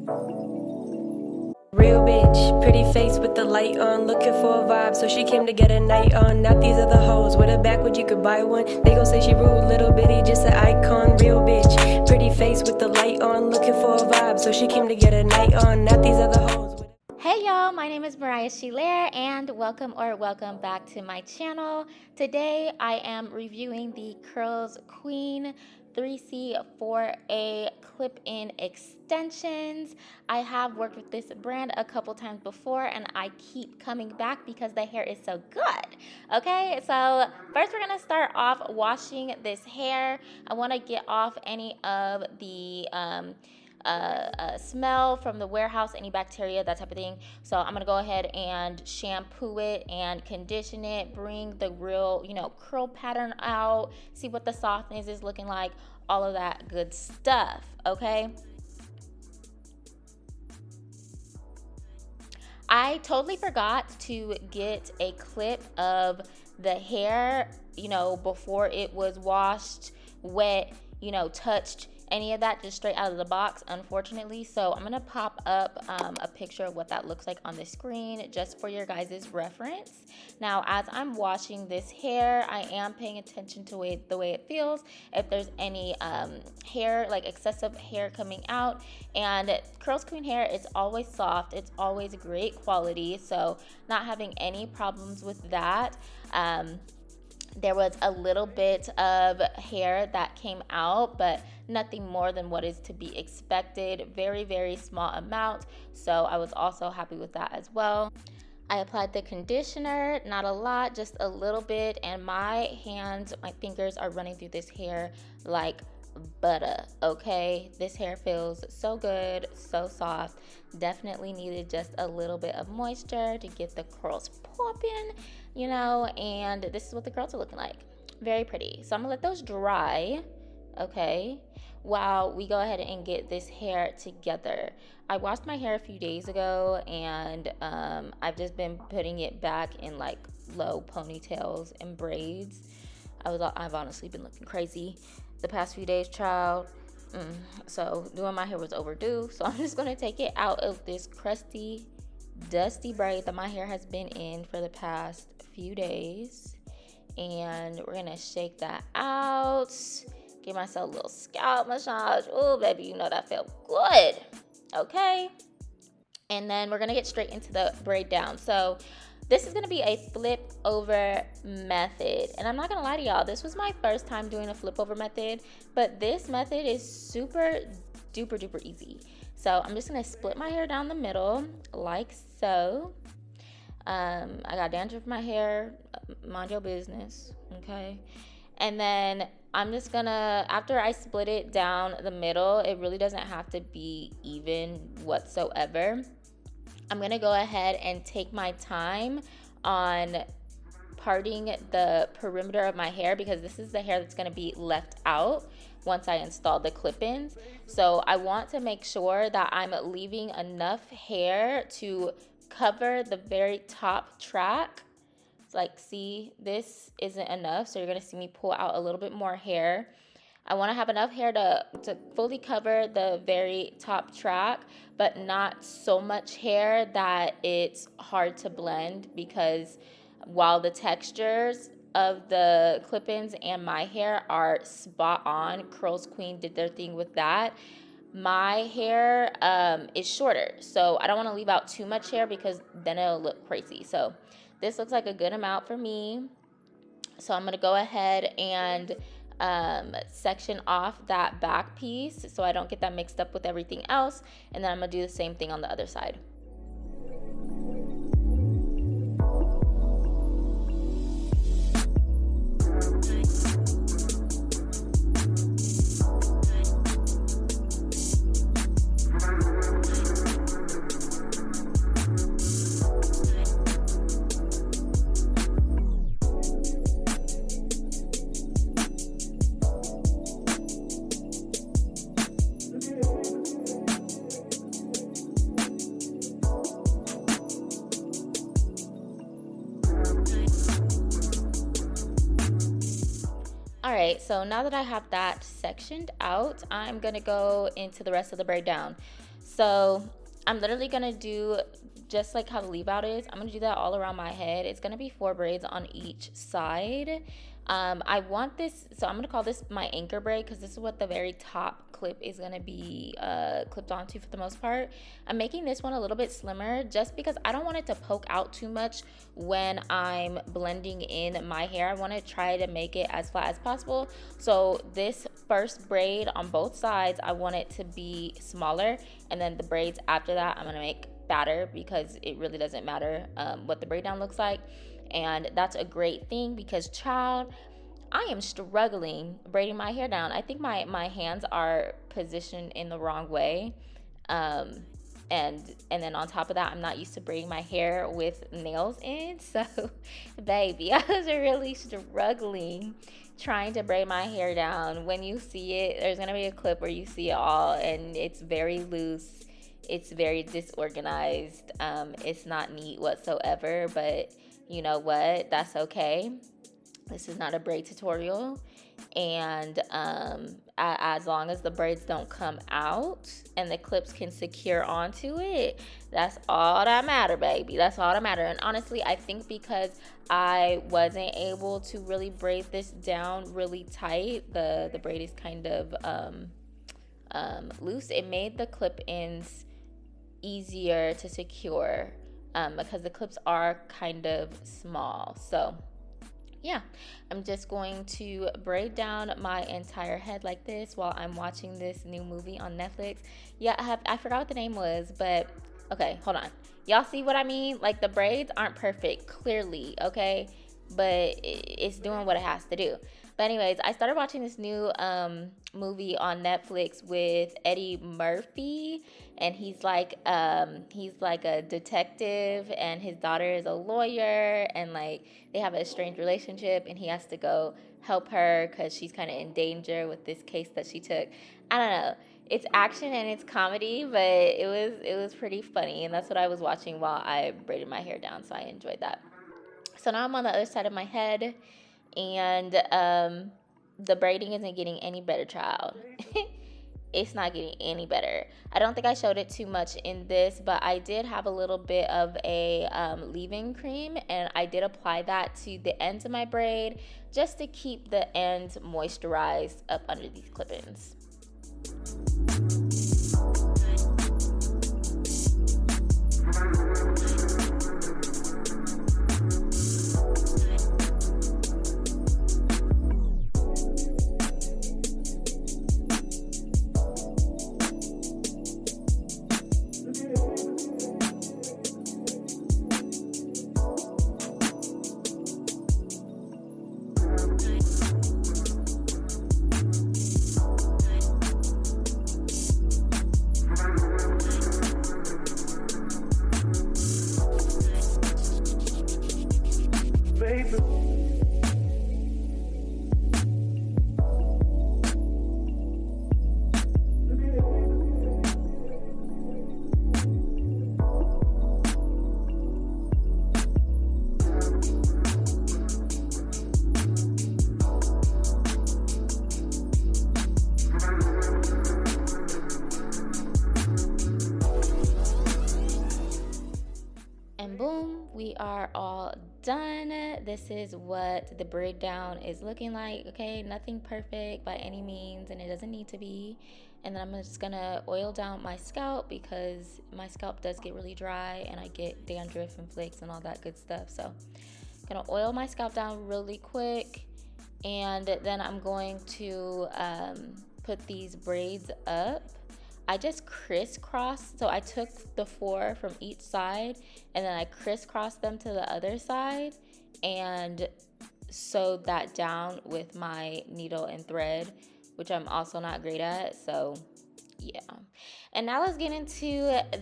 Real bitch, pretty face with the light on, looking for a vibe, so she came to get a night on. Not these other hoes with a backwood, you could buy one. They gon' say she rude, little bitty, just an icon. Real bitch, pretty face with the light on, looking for a vibe, so she came to get a night on. Not these other hoes. Hey y'all, my name is Mariahshelayre and welcome back to my channel. Today I am reviewing the Curlsqueen 3C 4A clip-in extensions. I have worked with this brand a couple times before and I keep coming back because the hair is so good. Okay, so first we're gonna start off washing this hair. I wanna get off any of the smell from the warehouse, any bacteria, that type of thing. So I'm gonna go ahead and shampoo it and condition it, bring the real, curl pattern out, see what the softness is looking like, all of that good stuff, okay? I totally forgot to get a clip of the hair, before it was washed, wet, touched, any of that, just straight out of the box, unfortunately. So I'm gonna pop up a picture of what that looks like on the screen just for your guys' reference. Now, as I'm washing this hair, I am paying attention to the way it feels, if there's any hair, like excessive hair coming out. And Curlsqueen hair is always soft, it's always great quality, so not having any problems with that. There was a little bit of hair that came out, but nothing more than what is to be expected. Very, very small amount. So I was also happy with that as well. I applied the conditioner, not a lot, just a little bit. And my hands, my fingers are running through this hair like butter, okay? This hair feels so good, so soft. Definitely needed just a little bit of moisture to get the curls popping, and this is what the curls are looking like. Very pretty. So I'm gonna let those dry, okay, while we go ahead and get this hair together. I washed my hair a few days ago and I've just been putting it back in like low ponytails and braids. I've honestly been looking crazy the past few days, child. So doing my hair was overdue. So I'm just gonna take it out of this crusty, dusty braid that my hair has been in for the past few days. And we're gonna shake that out. Give myself a little scalp massage. Oh, baby, you know that felt good. Okay. And then we're gonna get straight into the braid down. So this is gonna be a flip over method. And I'm not gonna lie to y'all, this was my first time doing a flip over method, but this method is super duper duper easy. So I'm just gonna split my hair down the middle like so. I got dandruff in my hair, mind your business, okay? And then I'm just gonna, after I split it down the middle, it really doesn't have to be even whatsoever. I'm gonna go ahead and take my time on parting the perimeter of my hair because this is the hair that's gonna be left out once I install the clip-ins. So I want to make sure that I'm leaving enough hair to cover the very top track. It's like, see, this isn't enough, so you're gonna see me pull out a little bit more hair. I want to have enough hair to fully cover the very top track, but not so much hair that it's hard to blend, because while the textures of the clip-ins and my hair are spot on, Curlsqueen did their thing with that, my hair is shorter, so I don't want to leave out too much hair because then it'll look crazy. So this looks like a good amount for me. So I'm going to go ahead and section off that back piece so I don't get that mixed up with everything else, and then I'm gonna do the same thing on the other side. Alright, so now that I have that sectioned out, I'm gonna go into the rest of the braid down. So I'm literally gonna do just like how the leave out is. I'm gonna do that all around my head. It's gonna be 4 braids on each side. I want this, so I'm gonna call this my anchor braid because this is what the very top clip is gonna be clipped onto for the most part. I'm making this one a little bit slimmer just because I don't want it to poke out too much when I'm blending in my hair. I want to try to make it as flat as possible. So this first braid on both sides, I want it to be smaller, and then the braids after that I'm gonna make fatter because it really doesn't matter what the braid down looks like. And that's a great thing because, child, I am struggling braiding my hair down. I think my hands are positioned in the wrong way. And then on top of that, I'm not used to braiding my hair with nails in. So, baby, I was really struggling trying to braid my hair down. When you see it, there's going to be a clip where you see it all, and it's very loose. It's very disorganized. It's not neat whatsoever, but you know what? That's okay. This is not a braid tutorial. And as long as the braids don't come out and the clips can secure onto it, that's all that matter, baby. That's all that matter. And honestly, I think because I wasn't able to really braid this down really tight, the braid is kind of loose. It made the clip ends easier to secure because the clips are kind of small. So yeah, I'm just going to braid down my entire head like this while I'm watching this new movie on Netflix. Yeah, I forgot what the name was, but okay, hold on. Y'all see what I mean? Like, the braids aren't perfect, clearly, okay? But it's doing what it has to do. But anyways, I started watching this new movie on Netflix with Eddie Murphy, and he's like a detective, and his daughter is a lawyer, and like they have a strange relationship, and he has to go help her because she's kind of in danger with this case that she took. I don't know. It's action and it's comedy, but it was pretty funny, and that's what I was watching while I braided my hair down, so I enjoyed that. So now I'm on the other side of my head, and the braiding isn't getting any better, child. It's not getting any better. I don't think I showed it too much in this, but I did have a little bit of a leave-in cream, and I did apply that to the ends of my braid just to keep the ends moisturized up under these clip-ins. We are all done. This is what the braid down is looking like. Okay, nothing perfect by any means, and it doesn't need to be. And then I'm just gonna oil down my scalp because my scalp does get really dry and I get dandruff and flakes and all that good stuff. So I'm gonna oil my scalp down really quick, and then I'm going to put these braids up. I just crisscrossed, so I took the 4 from each side and then I crisscrossed them to the other side and sewed that down with my needle and thread, which I'm also not great at, so yeah. And now let's get into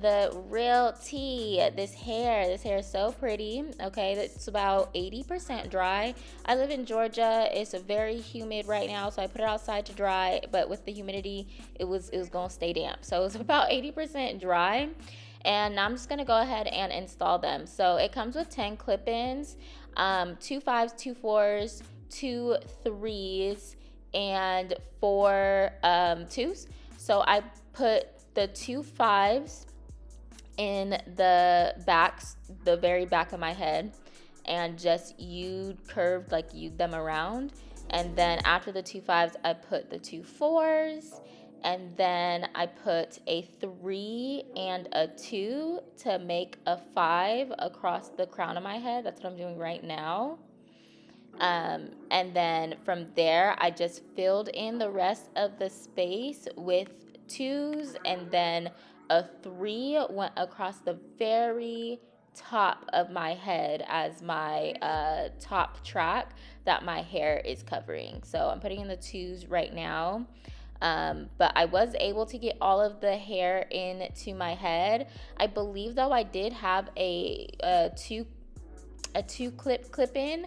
the real tea. This hair is so pretty. Okay, it's about 80% dry. I live in Georgia. It's very humid right now, so I put it outside to dry, but with the humidity it was gonna stay damp, so it's about 80% dry. And now I'm just gonna go ahead and install them. So it comes with 10 clip-ins, 2 5s, 2 4s, 2 3s, and 4 2s. So I put the 2 5s in the backs, the very back of my head, and just curved them around. And then after the 2 5s, I put the 2 4s, and then I put a 3 and a 2 to make a 5 across the crown of my head. That's what I'm doing right now. And then from there, I just filled in the rest of the space with 2s, and then a 3 went across the very top of my head as my top track that my hair is covering. So I'm putting in the 2s right now. But I was able to get all of the hair into my head. I believe though I did have a two clip in.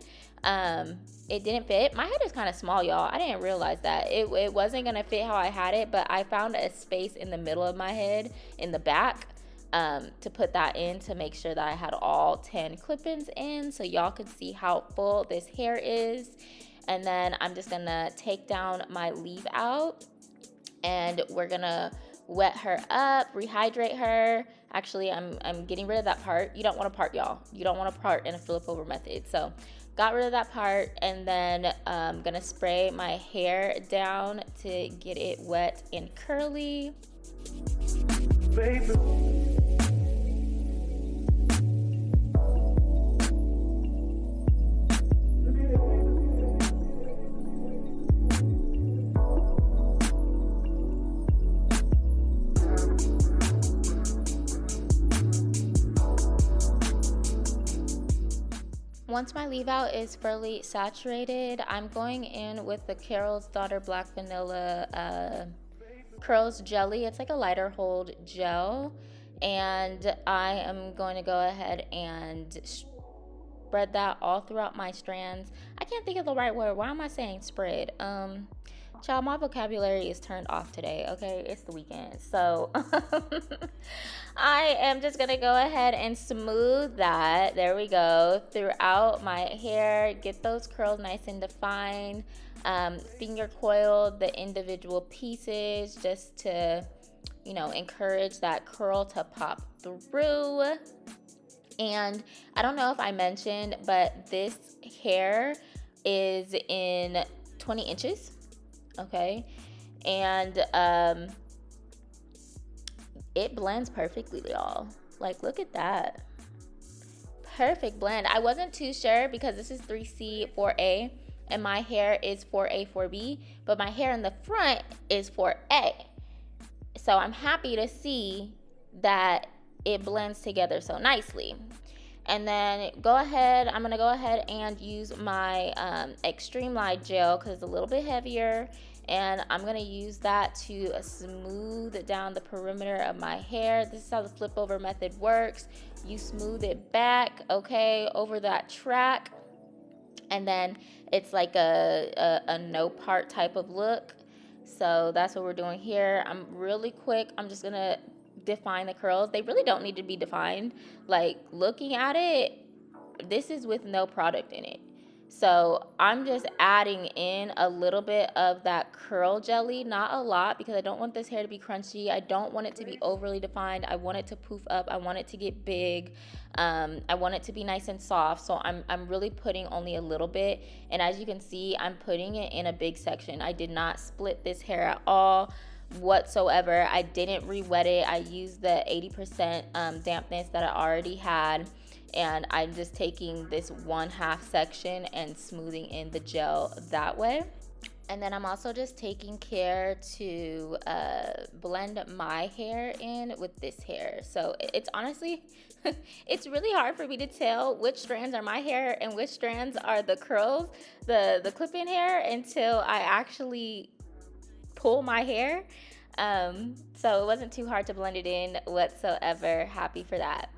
It didn't fit. My head is kind of small, y'all. I didn't realize that it wasn't gonna fit how I had it, but I found a space in the middle of my head in the back to put that in, to make sure that I had all 10 clip-ins in, so y'all could see how full this hair is. And then I'm just gonna take down my leave out, and we're gonna wet her up, rehydrate her. Actually, I'm getting rid of that part. You don't want to part, y'all. You don't want to part in a flip over method. So got rid of that part, and then I'm gonna spray my hair down to get it wet and curly. Baby. Once my leave out is fairly saturated, I'm going in with the Carol's Daughter Black Vanilla Curls Jelly. It's like a lighter hold gel, and I am going to go ahead and spread that all throughout my strands. I can't think of the right word. Why am I saying spread? Child, my vocabulary is turned off today, okay? It's the weekend. So I am just going to go ahead and smooth that, there we go, throughout my hair. Get those curls nice and defined. Finger coil the individual pieces just to, encourage that curl to pop through. And I don't know if I mentioned, but this hair is in 20 inches. Okay, and it blends perfectly, y'all. Like, look at that. Perfect blend. I wasn't too sure because this is 3C, 4A, and my hair is 4A, 4B, but my hair in the front is 4A. So I'm happy to see that it blends together so nicely. And then I'm gonna go ahead and use my Extreme Light Gel because it's a little bit heavier, and I'm gonna use that to smooth down the perimeter of my hair. This is how the flip over method works. You smooth it back, okay, over that track, and then it's like a no part type of look. So that's what we're doing here. I'm really quick. I'm just gonna define the curls. They really don't need to be defined. Like, looking at it, this is with no product in it. So I'm just adding in a little bit of that curl jelly, not a lot, because I don't want this hair to be crunchy. I don't want it to be overly defined. I want it to poof up. I want it to get big. I want it to be nice and soft. So I'm really putting only a little bit. And as you can see, I'm putting it in a big section. I did not split this hair at all whatsoever. I didn't re-wet it. I used the 80% dampness that I already had, and I'm just taking this 1/2 section and smoothing in the gel that way. And then I'm also just taking care to blend my hair in with this hair. So it's honestly it's really hard for me to tell which strands are my hair and which strands are the curls, the clip-in hair, until I actually pull my hair. So it wasn't too hard to blend it in whatsoever. Happy for that.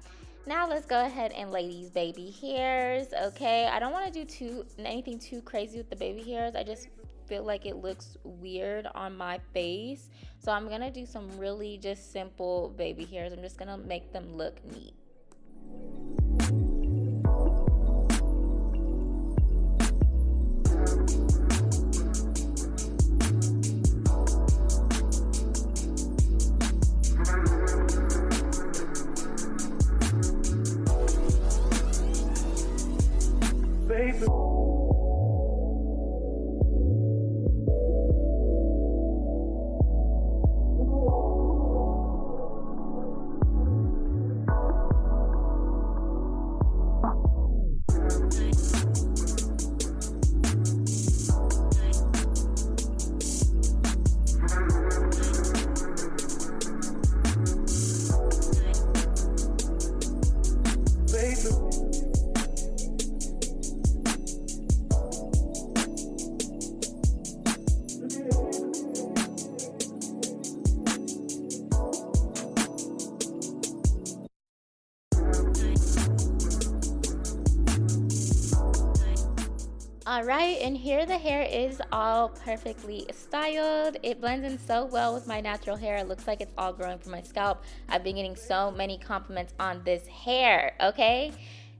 Now let's go ahead and lay these baby hairs. Okay, I don't want to do anything too crazy with the baby hairs. I just feel like it looks weird on my face. So I'm gonna do some really just simple baby hairs. I'm just gonna make them look neat. All right, and here the hair is all perfectly styled. It blends in so well with my natural hair. It looks like it's all growing from my scalp. I've been getting so many compliments on this hair, okay?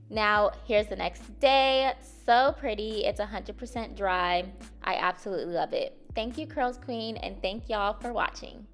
Now, here's the next day. So pretty. It's 100% dry. I absolutely love it. Thank you, Curlsqueen, and thank y'all for watching.